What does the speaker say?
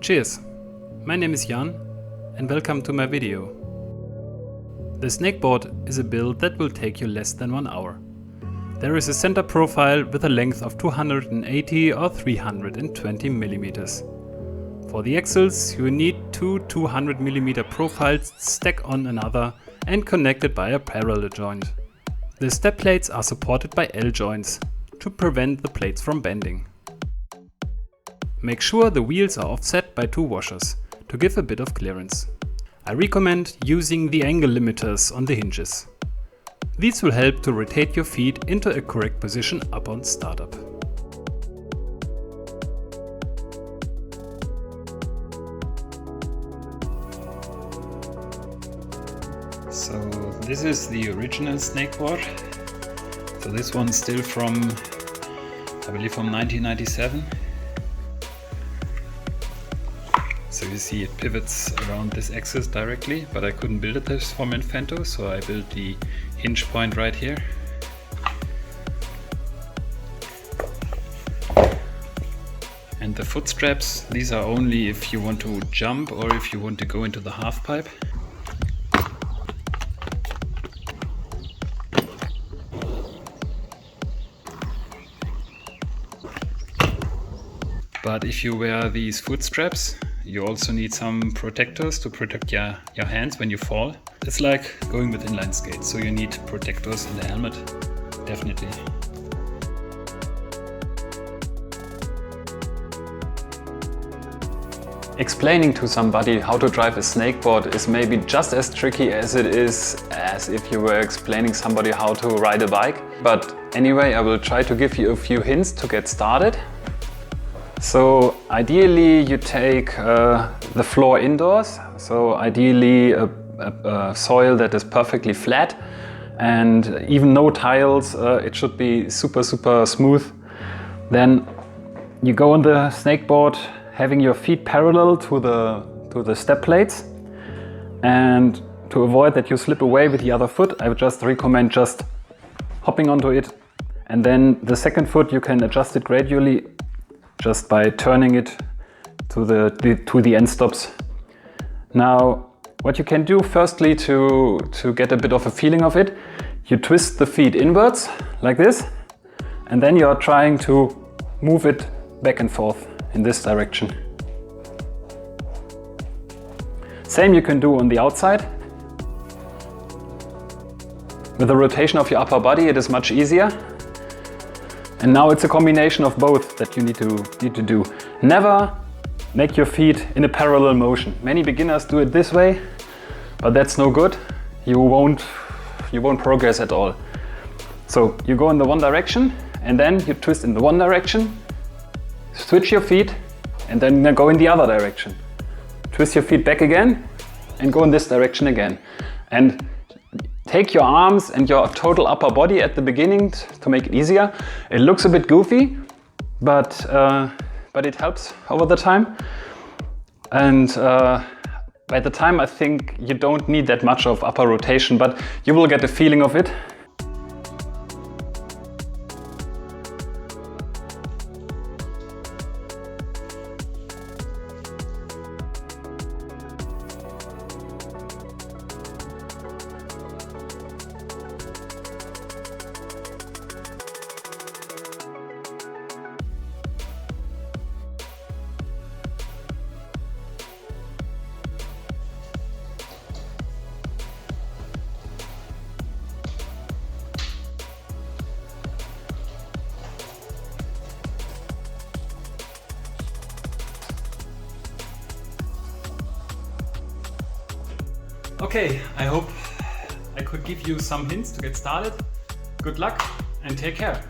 Cheers! My name is Jan and welcome to my video. The snakeboard is a build that will take you less than 1 hour. There is a center profile with a length of 280 or 320 millimeters. For the axles you need two 200 millimeter profiles stacked on another and connected by a parallel joint. The step plates are supported by L joints to prevent the plates from bending. Make sure the wheels are offset by 2 washers to give a bit of clearance. I recommend using the angle limiters on the hinges. These will help to rotate your feet into a correct position upon startup. So this is the original snakeboard. So this one's still from, I believe, from 1997. So you see it pivots around this axis directly, but I couldn't build it this from Infento, so I built the hinge point right here. And the foot straps, these are only if you want to jump or if you want to go into the half pipe. But if you wear these foot straps, you also need some protectors to protect your hands when you fall. It's like going with inline skates, so you need protectors in the helmet, definitely. Explaining to somebody how to drive a snakeboard is maybe just as tricky as it is as if you were explaining somebody how to ride a bike. But anyway, I will try to give you a few hints to get started. So ideally you take the floor indoors, so ideally a soil that is perfectly flat and even no tiles, it should be super smooth. Then you go on the snakeboard having your feet parallel to the step plates, and to avoid that you slip away with the other foot, I would just recommend just hopping onto it, and then the second foot you can adjust it gradually just by turning it to the end stops. Now, what you can do firstly to get a bit of a feeling of it, you twist the feet inwards like this, and then you are trying to move it back and forth in this direction. Same you can do on the outside. With the rotation of your upper body it is much easier. And now it's a combination of both that you need to do. Never make your feet in a parallel motion. Many beginners do it this way, but that's no good. You won't progress at all. So you go in the one direction and then you twist in the one direction, switch your feet and then go in the other direction. Twist your feet back again and go in this direction again. And take your arms and your total upper body at the beginning to make it easier. It looks a bit goofy, but it helps over the time. And by the time I think you don't need that much of upper rotation, but you will get a feeling of it. Okay, I hope I could give you some hints to get started. Good luck and take care.